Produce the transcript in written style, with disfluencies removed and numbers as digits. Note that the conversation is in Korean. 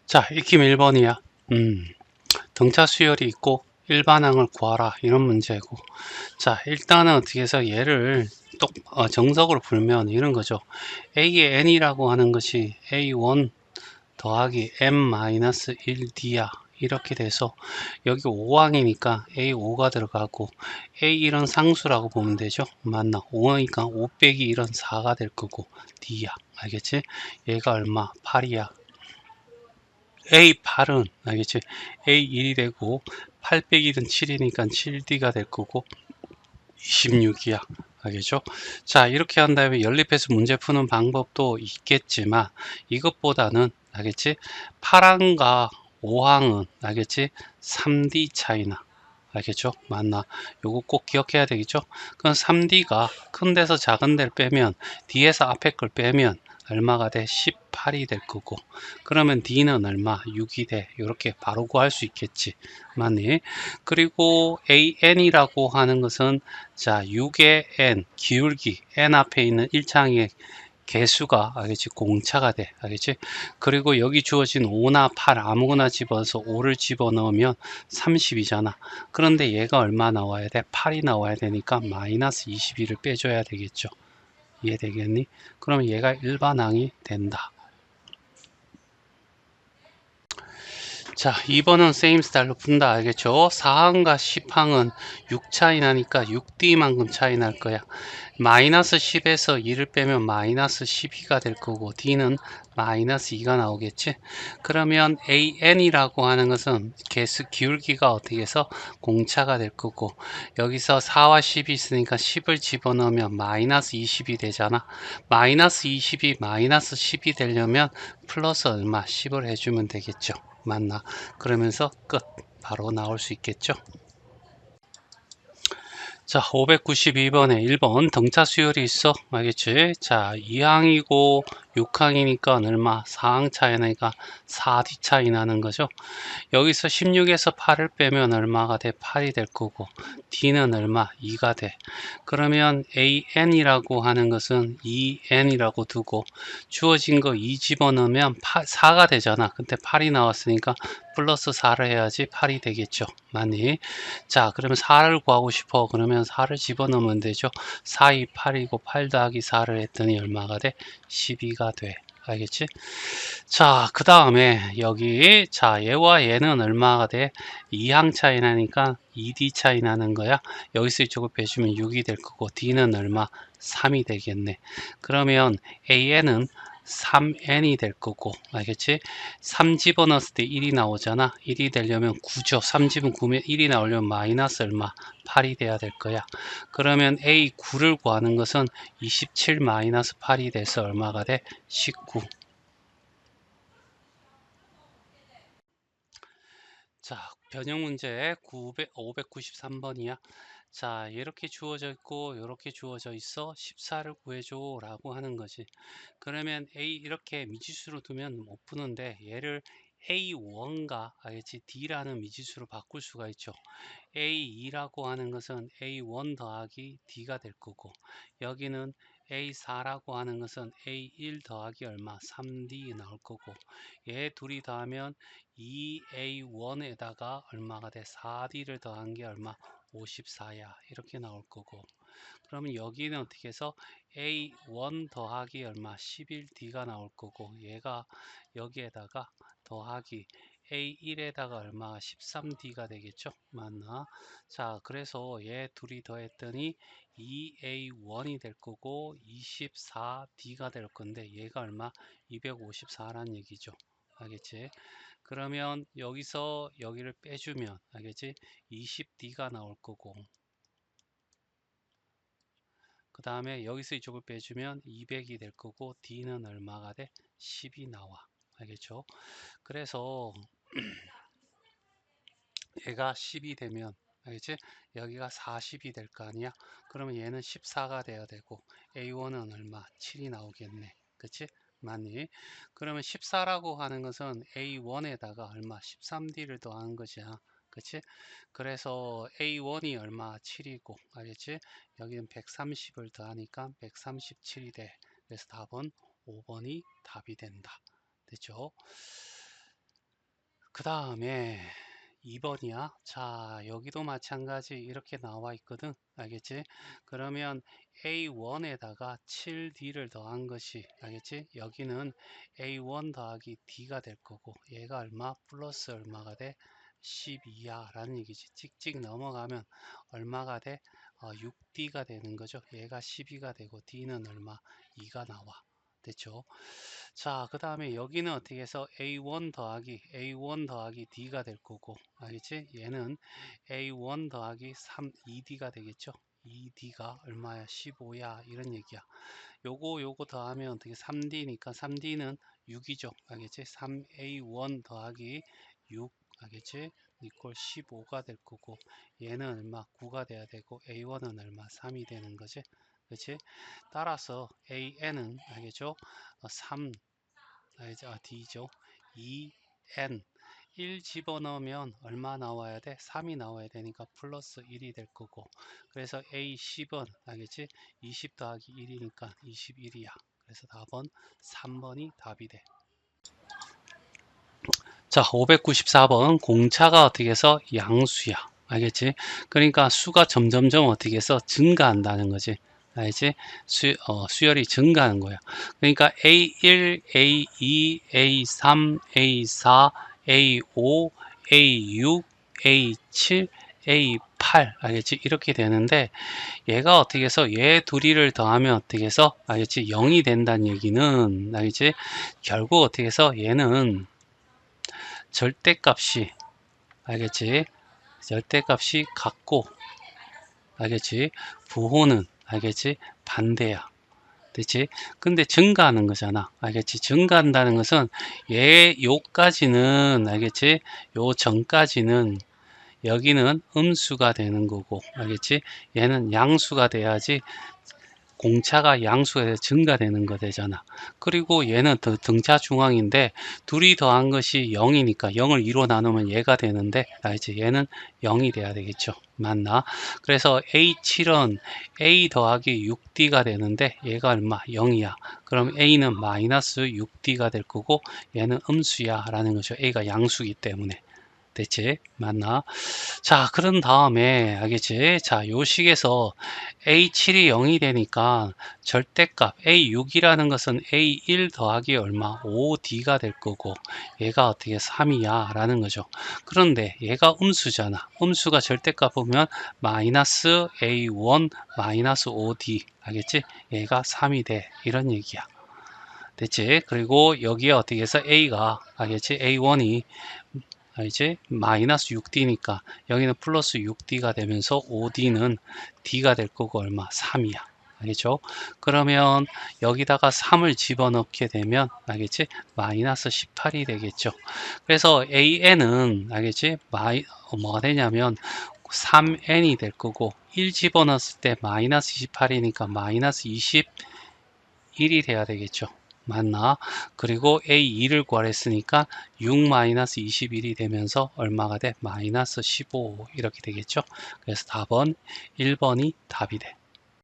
자, 익힘 1번이야. 등차 수열이 있고 일반항을 구하라 이런 문제고. 자, 일단은 어떻게 해서 얘를 정석으로 풀면 이런 거죠. A의 n이라고 하는 것이 A1 더하기 m-1d야. 이렇게 돼서 여기 5항이니까 A5가 들어가고 A1은 상수라고 보면 되죠. 맞나? 5항이니까 5 빼기 1은 4가 될 거고 D야. 알겠지? 얘가 얼마? 8이야. A8은 알겠지? A1이 되고 8 빼기 1은 7이니까 7D가 될 거고 26이야. 알겠죠? 자, 이렇게 한 다음에 연립해서 문제 푸는 방법도 있겠지만 이것보다는 알겠지? 8항과 5항은 알겠지? 3D 차이나 알겠죠? 맞나? 요거 꼭 기억해야 되겠죠? 그럼 3D가 큰 데서 작은 데를 빼면 D에서 앞에 걸 빼면 얼마가 돼? 18이 될 거고 그러면 D는 얼마? 6이 돼. 이렇게 바로 구할 수 있겠지. 맞니? 그리고 AN이라고 하는 것은 자 6의 N 기울기 N 앞에 있는 1창의 개수가 알겠지? 공차가 돼. 알겠지? 그리고 여기 주어진 5나 8 아무거나 집어서 5를 집어넣으면 30이잖아. 그런데 얘가 얼마 나와야 돼? 8이 나와야 되니까 마이너스 22를 빼줘야 되겠죠. 이해되겠니? 그러면 얘가 일반항이 된다. 자, 2번은 세임 스타일로 푼다. 알겠죠? 4항과 10항은 6 차이 나니까 6D만큼 차이 날 거야. 마이너스 10에서 2를 빼면 마이너스 12가 될 거고 D는 마이너스 2가 나오겠지. 그러면 AN이라고 하는 것은 개수 기울기가 어떻게 해서 공차가 될 거고 여기서 4와 10이 있으니까 10을 집어넣으면 마이너스 20이 되잖아. 마이너스 20이 마이너스 10이 되려면 플러스 얼마 10을 해주면 되겠죠. 맞나? 그러면서 끝 바로 나올 수 있겠죠. 자, 592번에 1번 등차 수열이 있어. 알겠지? 자, 2항이고 6항이니까 얼마? 4항 차이 나니까 4D 차이 나는 거죠. 여기서 16에서 8을 빼면 얼마가 돼? 8이 될 거고 D는 얼마? 2가 돼. 그러면 AN이라고 하는 것은 2N이라고 두고 주어진 거 2 집어넣으면 4가 되잖아. 근데 8이 나왔으니까 플러스 4를 해야지 8이 되겠죠. 맞니? 자, 그러면 4를 구하고 싶어. 그러면 4를 집어넣으면 되죠. 4, 2, 8이고 8 더하기 4를 했더니 얼마가 돼? 12가 돼. 알겠지? 자, 그 다음에 여기 자 얘와 얘는 얼마가 돼? 2항 차이 나니까 2D 차이 나는 거야. 여기서 이쪽을 빼주면 6이 될 거고 D는 얼마? 3이 되겠네. 그러면 AN은 3N이 될 거고 알겠지? 3 집어넣었을 때 1이 나오잖아. 1이 되려면 9죠. 3 집은 9면 1이 나오려면 마이너스 얼마? 8이 돼야 될 거야. 그러면 A9를 구하는 것은 27 마이너스 8이 돼서 얼마가 돼? 19. 자, 변형 문제 593번이야. 자, 이렇게 주어져 있고 이렇게 주어져 있어 14를 구해줘 라고 하는 거지. 그러면 A 이렇게 미지수로 두면 못 푸는데 얘를 A1과 알겠지? D라는 미지수로 바꿀 수가 있죠. A2라고 하는 것은 A1 더하기 D가 될 거고 여기는 A4라고 하는 것은 A1 더하기 얼마? 3D 나올 거고 얘 둘이 더하면 2A1에다가 얼마가 돼? 4D를 더한 게 얼마? 54야. 이렇게 나올 거고 그러면 여기는 어떻게 해서 A1 더하기 얼마? 11D가 나올 거고 얘가 여기에다가 더하기 A1에다가 얼마? 13D가 되겠죠? 맞나? 자, 그래서 얘 둘이 더했더니 2A1이 될 거고 24D가 될 건데 얘가 얼마? 254란 얘기죠. 알겠지? 그러면 여기서 여기를 빼주면 알겠지? 20D가 나올 거고 그 다음에 여기서 이쪽을 빼주면 200이 될 거고 D는 얼마가 돼? 10이 나와. 알겠죠? 그래서 얘가 10이 되면 알겠지? 여기가 40이 될 거 아니야? 그러면 얘는 14가 돼야 되고 A1은 얼마? 7이 나오겠네. 그치? 맞니? 그러면 14라고 하는 것은 A1에다가 얼마? 13D를 더한 거지야. 그치? 그래서 A1이 얼마? 7이고 알겠지? 여기는 130을 더하니까 137이 돼. 그래서 답은 5번이 답이 된다. 됐죠? 그 다음에 2번이야. 자, 여기도 마찬가지 이렇게 나와 있거든. 알겠지? 그러면 A1에다가 7D를 더한 것이, 알겠지? 여기는 A1 더하기 D가 될 거고, 얘가 얼마? 플러스 얼마가 돼? 12야 라는 얘기지. 찍찍 넘어가면 얼마가 돼? 6D가 되는 거죠. 얘가 12가 되고 D는 얼마? 2가 나와. 됐죠? 자, 그 다음에 여기는 어떻게 해서 A1 더하기 D가 될 거고, 알겠지? 얘는 A1 더하기 2D가 되겠죠? 2D가 얼마야? 15야. 이런 얘기야. 요거 더하면 어떻게 3D니까 3D는 6이죠. 알겠지? 3A1 더하기 6, 알겠지? 이꼴 15가 될 거고, 얘는 얼마? 9가 돼야 되고, A1은 얼마? 3이 되는 거지. 그렇지? 따라서 AN은 알겠죠? 3, D죠. 2N 1 집어넣으면 얼마 나와야 돼? 3이 나와야 되니까 플러스 1이 될 거고, 그래서 A10은 알겠지? 20 더하기 1이니까 21이야. 그래서 답은 3번이 답이 돼. 자, 594번 공차가 어떻게 해서 양수야. 알겠지? 그러니까 수가 점점점 어떻게 해서 증가한다는 거지. 알지? 수열이 증가하는 거야. 그러니까 A1, A2, A3, A4, A5, A6, A7, A8 알겠지? 이렇게 되는데 얘가 어떻게 해서 얘 둘이를 더하면 어떻게 해서 알겠지? 0이 된다는 얘기는 알겠지? 결국 어떻게 해서 얘는 절대값이 알겠지? 절대값이 같고 알겠지? 부호는 알겠지? 반대야. 됐지? 근데 증가하는 거잖아. 알겠지? 증가한다는 것은 요까지는 알겠지? 요 전까지는 여기는 음수가 되는 거고 알겠지? 얘는 양수가 돼야지 공차가 양수에 증가되는 거 되잖아. 그리고 얘는 등차 중앙인데 둘이 더한 것이 0이니까 0을 2로 나누면 얘가 되는데 알지? 얘는 0이 돼야 되겠죠. 맞나? 그래서 A7은 A 더하기 6D가 되는데 얘가 얼마? 0이야. 그럼 A는 마이너스 6D가 될 거고 얘는 음수야 라는 거죠. A가 양수기 때문에. 됐지? 맞나? 자, 그런 다음에, 알겠지? 자, 요 식에서 A7이 0이 되니까 절대값 A6이라는 것은 A1 더하기 얼마? 5D가 될 거고, 얘가 어떻게 3이야? 라는 거죠. 그런데 얘가 음수잖아. 음수가 절대값 보면 마이너스 A1 마이너스 5D. 알겠지? 얘가 3이 돼. 이런 얘기야. 됐지? 그리고 여기에 어떻게 해서 A가, 알겠지? A1이 이제 마이너스 6D니까 여기는 플러스 6D가 되면서 5D는 D가 될 거고 얼마? 3이야. 알겠죠? 그러면 여기다가 3을 집어넣게 되면 알겠지? 마이너스 18이 되겠죠. 그래서 AN은 알겠지? 뭐가 되냐면 3N이 될 거고 1 집어넣었을 때 마이너스 28이니까 마이너스 21이 돼야 되겠죠. 맞나? 그리고 A2를 구하랬으니까 6-21이 되면서 얼마가 돼? 마이너스 15 이렇게 되겠죠. 그래서 답은 1번이 답이 돼.